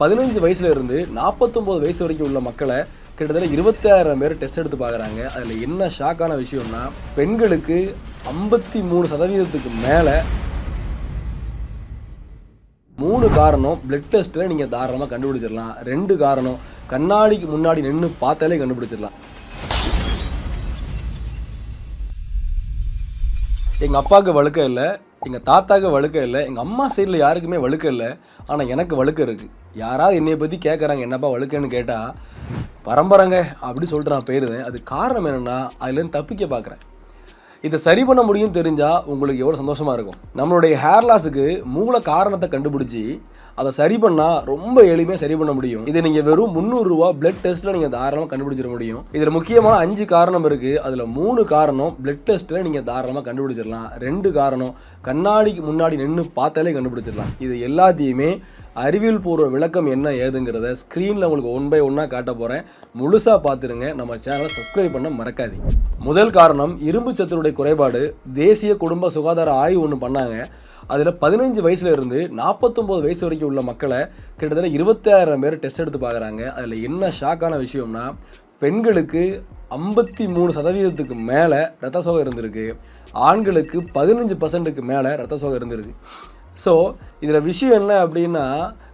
15 வயசுல இருந்து 49 வயசு வரைக்கும் உள்ள மக்களை கிட்டத்தட்ட 26,000 பேர் டெஸ்ட் எடுத்து பார்க்குறாங்க. அதில் என்ன ஷாக்கான விஷயம்னா, பெண்களுக்கு 53% மேலே 3 காரணம் பிளட் டெஸ்ட்டில் நீங்கள் தாராளமாக கண்டுபிடிச்சிடலாம். 2 காரணம் கண்ணாடிக்கு முன்னாடி நின்று பார்த்தாலே கண்டுபிடிச்சிடலாம். எங்கள் அப்பாவுக்கு வழுக்க இல்லை, எங்கள் தாத்தாவுக்கு வழுக்க இல்லை, எங்கள் அம்மா சைடில் யாருக்குமே வழுக்க இல்லை, ஆனால் எனக்கு வழுக்க இருக்குது. யாராவது என்னை பற்றி கேட்குறாங்க, என்னப்பா வழுக்கன்னு கேட்டால் பரம்பரைங்க அப்படி சொல்லிட்டு நான் போயிருந்தேன். அது காரணம் என்னென்னா, அதுலேருந்து தப்பிக்க பார்க்குறேன். இதை சரி பண்ண முடியும் தெரிஞ்சால் உங்களுக்கு எவ்வளோ சந்தோஷமாக இருக்கும். நம்மளுடைய ஹேர் லாஸுக்கு மூல காரணத்தை கண்டுபிடிச்சி அதை சரி பண்ணால் ரொம்ப எளிமையாக சரி பண்ண முடியும். இதை நீங்கள் வெறும் 300 ரூபா பிளட் டெஸ்ட்டில் நீங்கள் தாராளமாக கண்டுபிடிச்சிட முடியும். இதில் முக்கியமான 5 காரணம் இருக்குது. அதில் 3 காரணம் பிளட் டெஸ்ட்டில் நீங்கள் தாராளமாக கண்டுபிடிச்சிடலாம். 2 காரணம் கண்ணாடிக்கு முன்னாடி நின்று பார்த்தாலே கண்டுபிடிச்சிடலாம். இது எல்லாத்தையுமே அறிவியல் பூர்வ விளக்கம் என்ன ஏதுங்கிறத ஸ்க்ரீனில் உங்களுக்கு 1 by 1 காட்ட போகிறேன். முழுசாக பார்த்துருங்க. நம்ம சேனலை சப்ஸ்கிரைப் பண்ண மறக்காதீங்க. முதல் காரணம் இரும்பு சத்தினுடைய குறைபாடு. தேசிய குடும்ப சுகாதார ஆய்வு ஒன்று பண்ணாங்க. அதில் 15 வயசுல இருந்து 49 வயசு வரைக்கும் உள்ள மக்களை கிட்டத்தட்ட 26,000 பேர் டெஸ்ட் எடுத்து பார்க்குறாங்க. அதில் என்ன ஷாக்கான விஷயம்னா, பெண்களுக்கு 53% மேலே ரத்த சோகை இருந்திருக்கு, ஆண்களுக்கு 15% மேலே ரத்த சோகை இருந்திருக்கு. ஸோ இதில் விஷயம் என்ன அப்படின்னா,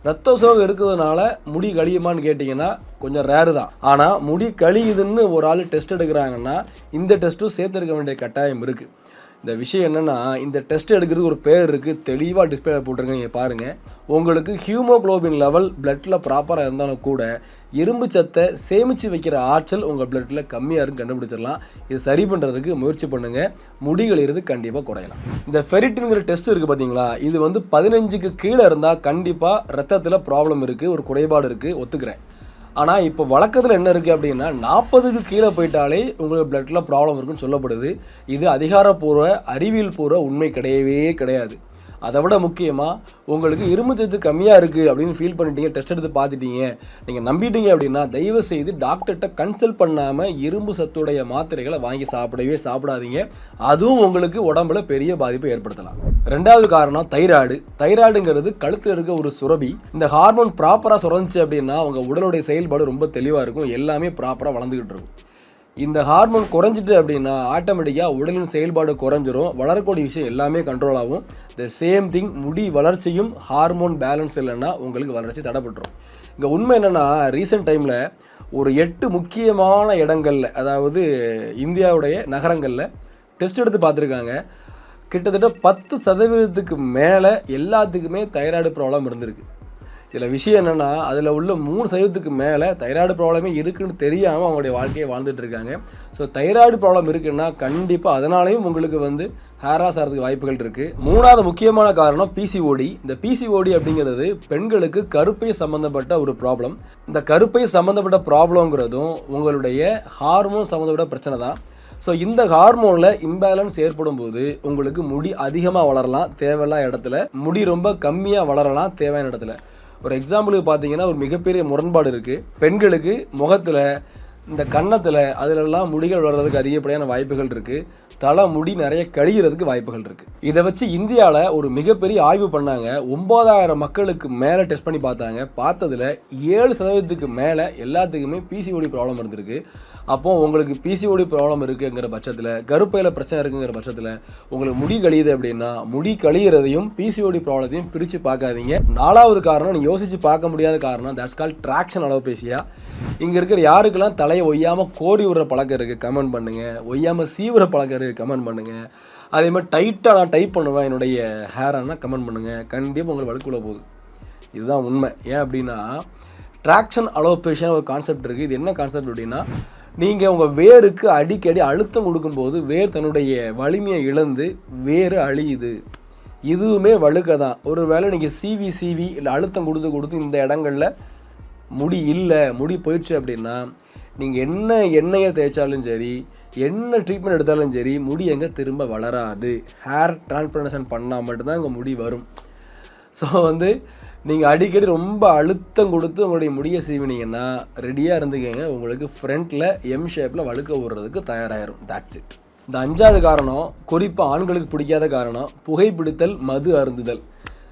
ரத்த சோகை இருக்கிறதுனால முடி கழியுமான்னு கேட்டிங்கன்னா கொஞ்சம் ரேரு தான். ஆனால் முடி கழியுதுன்னு ஒரு ஆள் டெஸ்ட் எடுக்கிறாங்கன்னா இந்த டெஸ்ட்டும் சேர்த்துருக்க வேண்டிய கட்டாயம் இருக்குது. இந்த விஷயம் என்னென்னா, இந்த டெஸ்ட் எடுக்கிறதுக்கு ஒரு பேர் இருக்குது, தெளிவாக டிஸ்பிளே போட்டிருக்கேன், நீங்கள் பாருங்கள். உங்களுக்கு ஹியூமோக்ளோபின் லெவல் பிளட்டில் ப்ராப்பராக இருந்தாலும் கூட இரும்பு சத்தை சேமித்து வைக்கிற ஆற்றல் உங்கள் பிளட்டில் கம்மியாக இருக்குன்னு கண்டுபிடிச்சிடலாம். இது சரி பண்ணுறதுக்கு முயற்சி பண்ணுங்கள். முடிகள் இருந்து கண்டிப்பாக குறையலாம். இந்த ஃபெரிட்டின்கிற டெஸ்ட் இருக்குது பார்த்தீங்களா, இது 15க்கு கீழே இருந்தால் கண்டிப்பாக ரத்தத்தில் ப்ராப்ளம் இருக்குது, ஒரு குறைபாடு இருக்குது, ஒத்துக்கிறேன். ஆனால் இப்போ வழக்கத்தில் என்ன இருக்குது அப்படின்னா, 40க்கு கீழே போயிட்டாலே உங்களுக்கு பிளட்டில் ப்ராப்ளம் இருக்குன்னு சொல்லப்படுது. இது அதிகாரப்பூர்வ அறிவியல் பூர்வ உண்மை கிடையவே கிடையாது. அதை விட முக்கியமாக, உங்களுக்கு இரும்பு சத்து கம்மியாக இருக்குது அப்படின்னு ஃபீல் பண்ணிட்டீங்க, டெஸ்ட் எடுத்து பார்த்துட்டீங்க, நீங்கள் நம்பிட்டீங்க அப்படின்னா தயவு செய்து டாக்டர்கிட்ட கன்சல்ட் பண்ணாமல் இரும்பு சத்துடைய மாத்திரைகளை வாங்கி சாப்பிடாதீங்க. அதுவும் உங்களுக்கு உடம்புல பெரிய பாதிப்பை ஏற்படுத்தலாம். 2வது காரணம் தைராய்டு. தைராய்டுங்கிறது கழுத்தில் இருக்க ஒரு சுரபி. இந்த ஹார்மோன் ப்ராப்பராக சுரந்துச்சு அப்படின்னா உங்கள் உடலுடைய செயல்பாடு ரொம்ப தெளிவாக இருக்கும், எல்லாமே ப்ராப்பராக வளர்ந்துக்கிட்டு இருக்கும். இந்த ஹார்மோன் குறைஞ்சிட்டு அப்படின்னா ஆட்டோமேட்டிக்காக உடலின் செயல்பாடு குறைஞ்சிரும், வளரக்கூடிய விஷயம் எல்லாமே கண்ட்ரோல் ஆகும். த சேம் திங் முடி வளர்ச்சியும் ஹார்மோன் பேலன்ஸ் இல்லைன்னா உங்களுக்கு வளர்ச்சி தடைப்பட்டுரும். இங்கே உண்மை என்னென்னா, ரீசெண்ட் டைமில் ஒரு 8 முக்கியமான இடங்களில், அதாவது இந்தியாவுடைய நகரங்களில் டெஸ்ட் எடுத்து பார்த்துருக்காங்க. கிட்டத்தட்ட 10% மேலே எல்லாத்துக்குமே தைராய்டு ப்ராப்ளம் இருந்திருக்கு. இதில் விஷயம் என்னென்னா, அதில் உள்ள 3% மேலே தைராய்டு ப்ராப்ளமே இருக்குதுன்னு தெரியாமல் அவங்களுடைய வாழ்க்கையை வாழ்ந்துட்டு இருக்காங்க. ஸோ தைராய்டு ப்ராப்ளம் இருக்குன்னா கண்டிப்பாக அதனாலேயும் உங்களுக்கு ஹேர் லாஸ் ஆகிறதுக்கு வாய்ப்புகள் இருக்குது. 3வது முக்கியமான காரணம் பிசிஓடி. இந்த பிசிஓடி அப்படிங்கிறது பெண்களுக்கு கருப்பை சம்மந்தப்பட்ட ஒரு ப்ராப்ளம். இந்த கருப்பை சம்மந்தப்பட்ட ப்ராப்ளங்கிறதும் உங்களுடைய ஹார்மோன் சம்மந்தப்பட்ட பிரச்சனை தான். ஸோ இந்த ஹார்மோனில் இம்பேலன்ஸ் ஏற்படும் போது உங்களுக்கு முடி அதிகமாக வளரலாம் தேவையில்லாத இடத்துல, முடி ரொம்ப கம்மியாக வளரலாம் தேவையான இடத்துல. ஒரு எக்ஸாம்பிளுக்கு பார்த்தீங்கன்னா, ஒரு மிகப்பெரிய முரண்பாடு இருக்குது. பெண்களுக்கு முகத்தில், இந்த கன்னத்தில், அதிலெல்லாம் முடிகள் வளர்கிறதுக்கு அதிகப்படியான வாய்ப்புகள் இருக்குது. தலை முடி நிறைய கழிகிறதுக்கு வாய்ப்புகள் இருக்குது. இதை வச்சு இந்தியாவில் ஒரு மிகப்பெரிய ஆய்வு பண்ணாங்க. 9,000 மக்களுக்கு மேலே டெஸ்ட் பண்ணி பார்த்தாங்க. பார்த்ததில் 7% மேலே எல்லாத்துக்குமே பிசிஓடி ப்ராப்ளம் இருந்திருக்கு. அப்போது உங்களுக்கு பிசிஓடி ப்ராப்ளம் இருக்குங்கிற பட்சத்தில், கருப்பையில் பிரச்சனை இருக்குங்கிற பட்சத்தில், உங்களுக்கு முடி கழியுது அப்படின்னா முடி கழிகிறதையும் பிசிஓடி ப்ராப்ளத்தையும் பிரித்து பார்க்காதீங்க. 4வது காரணம், நீங்கள் யோசித்து பார்க்க முடியாத காரணம், தட்ஸ் கால் ட்ராக்ஷன் அலோபேசியா. இங்கே இருக்கிற யாருக்கெல்லாம் தலையை ஒய்யாமல் கோரி விடுற பழக்கம் இருக்குது கமெண்ட் பண்ணுங்கள். ஒய்யாமல் சீவுற பழக்கம் இருக்குது கமெண்ட் பண்ணுங்கள். அதே மாதிரி டைட்டாக நான் டைப் பண்ணுவேன் என்னுடைய ஹேரானா கமெண்ட் பண்ணுங்கள். கண்டிப்பாக உங்களுக்கு வழுக்குள்ள போகுது. இதுதான் உண்மை. ஏன் அப்படின்னா, ட்ராக்ஷன் அலோபேஷியா ஒரு கான்செப்ட் இருக்குது. இது என்ன கான்செப்ட் அப்படின்னா, நீங்கள் உங்கள் வேருக்கு அடிக்கடி அழுத்தம் கொடுக்கும்போது வேர் தன்னுடைய வலிமையை இழந்து வேறு அழியுது. இதுவுமே வழுக்க தான். ஒரு வேளை நீங்கள் சிவி இல்லை அழுத்தம் கொடுத்து இந்த இடங்களில் முடி போயிடுச்சு அப்படின்னா, நீங்கள் என்ன எண்ணெயை தேய்ச்சாலும் சரி, என்ன ட்ரீட்மெண்ட் எடுத்தாலும் சரி, முடி எங்கே திரும்ப வளராது. ஹேர் டிரான்ஸ்பிளான்டேஷன் பண்ணால் மட்டும்தான் உங்கள் முடி வரும். ஸோ நீங்கள் அடிக்கடி ரொம்ப அழுத்தம் கொடுத்து உங்களுடைய முடியை சீவினீங்கன்னா ரெடியாக இருந்துக்கங்க, உங்களுக்கு ஃப்ரண்ட்டில் எம் ஷேப்பில் வழுக்க விடுறதுக்கு தயாராகிடும். That's it. இந்த 5வது காரணம், குறிப்பாக ஆண்களுக்கு பிடிக்காத காரணம், புகைப்பிடித்தல், மது அருந்துதல்.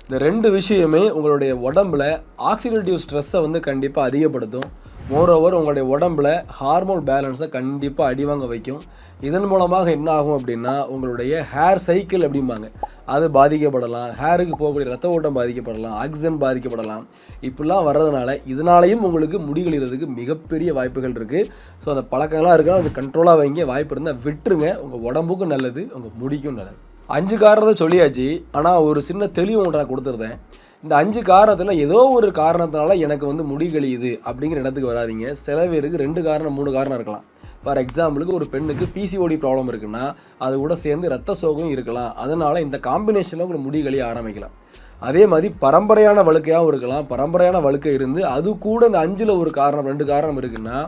இந்த 2 விஷயமே உங்களுடைய உடம்புல ஆக்சிடேட்டிவ் ஸ்ட்ரெஸ்ஸை வந்து கண்டிப்பாக அதிகப்படுத்தும். மோரோவர் உங்களுடைய உடம்புல ஹார்மோன் பேலன்ஸை கண்டிப்பாக அடிவாங்க வைக்கும். இதன் மூலமாக என்ன ஆகும் அப்படின்னா, உங்களுடைய ஹேர் சைக்கிள் அப்படிம்பாங்க, அது பாதிக்கப்படலாம். ஹேருக்கு போகக்கூடிய ரத்த ஓட்டம் பாதிக்கப்படலாம், ஆக்சிஜன் பாதிக்கப்படலாம். இப்படிலாம் வர்றதுனால இதனாலையும் உங்களுக்கு முடி கழிகிறதுக்கு மிகப்பெரிய வாய்ப்புகள் இருக்குது. ஸோ அந்த பழக்கங்கள்லாம் இருக்கா, அது கண்ட்ரோலாக வைங்க. வாய்ப்பு இருந்தால் விட்டுருங்க. உங்கள் உடம்புக்கும் நல்லது, உங்கள் முடிக்கும் நல்லது. 5 காரணத்தை சொல்லியாச்சு. ஆனால் ஒரு சின்ன தெளிவு ஒன்று நான் கொடுத்துருந்தேன். இந்த 5 காரணத்தில் ஏதோ ஒரு காரணத்தினால எனக்கு வந்து முடி கழியுது அப்படிங்கிற இடத்துக்கு வராதிங்க. சில பேருக்கு 2 காரணம் 3 காரணம் இருக்கலாம். ஃபார் எக்ஸாம்பிளுக்கு ஒரு பெண்ணுக்கு பிசிஓடி ப்ராப்ளம் இருக்குன்னா, அது கூட சேர்ந்து ரத்த சோகம் இருக்கலாம். அதனால் இந்த காம்பினேஷனில் உங்களுக்கு முடி கழிய ஆரம்பிக்கலாம். அதே மாதிரி பரம்பரையான வழுக்கையாகவும் இருக்கலாம். பரம்பரையான வழுக்கை இருந்து அது கூட இந்த 5ல் ஒரு காரணம் 2 காரணம் இருக்குன்னா,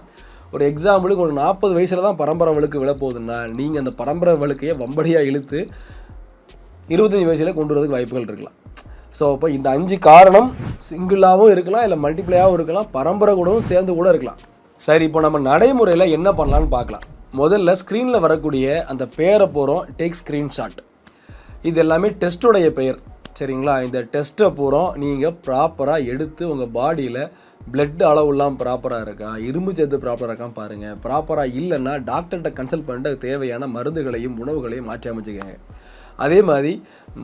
ஒரு எக்ஸாம்பிளுக்கு ஒரு 40 வயசில் தான் பரம்பரை வழுக்கு விழப்போகுதுன்னா, நீங்கள் அந்த பரம்பரை வழுக்கையை வம்படியாக இழுத்து 25 வயசில் கொண்டு வரதுக்கு வாய்ப்புகள் இருக்கலாம். ஸோ அப்போ இந்த 5 காரணம் சிங்கிளாகவும் இருக்கலாம், இல்லை மல்டிப்ளையாகவும் இருக்கலாம், பரம்பரை கூடவும் சேர்ந்து கூட இருக்கலாம். சரி, இப்போ நம்ம நடைமுறையில் என்ன பண்ணலான்னு பார்க்கலாம். முதல்ல ஸ்க்ரீனில் வரக்கூடிய அந்த பேரை போகிறோம் டேக் ஸ்க்ரீன்ஷாட். இது எல்லாமே டெஸ்ட்டோடைய பெயர், சரிங்களா? இந்த டெஸ்ட்டை பூரா நீங்கள் ப்ராப்பராக எடுத்து உங்கள் பாடியில் பிளட் அளவுலாம் ப்ராப்பராக இருக்கா, இரும்பு சத்து ப்ராப்பராக இருக்கான்னு பாருங்கள். ப்ராப்பராக இல்லைன்னா டாக்டர்கிட்ட கன்சல்ட் பண்ணிட்டு தேவையான மருந்துகளையும் உணவுகளையும் மாற்றி அமைச்சுக்கங்க. அதே மாதிரி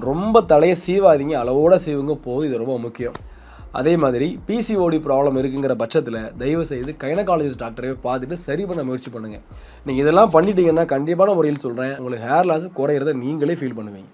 ரொம்ப தலையை சீவாதீங்க, அளவோடு சீவுங்க போதும். இது ரொம்ப முக்கியம். அதே மாதிரி பிசிஓடி ப்ராப்ளம் இருக்குங்கிற பட்சத்தில் தயவு செய்து கைனகாலஜிஸ்ட் டாக்டரை பார்த்துட்டு சரி பண்ண முயற்சி பண்ணுங்கள். நீங்கள் இதெல்லாம் பண்ணிட்டீங்கன்னா கண்டிப்பான முறையில் சொல்கிறேன், உங்களுக்கு ஹேர் லாஸ் குறையிறத நீங்களே ஃபீல் பண்ணுவீங்க.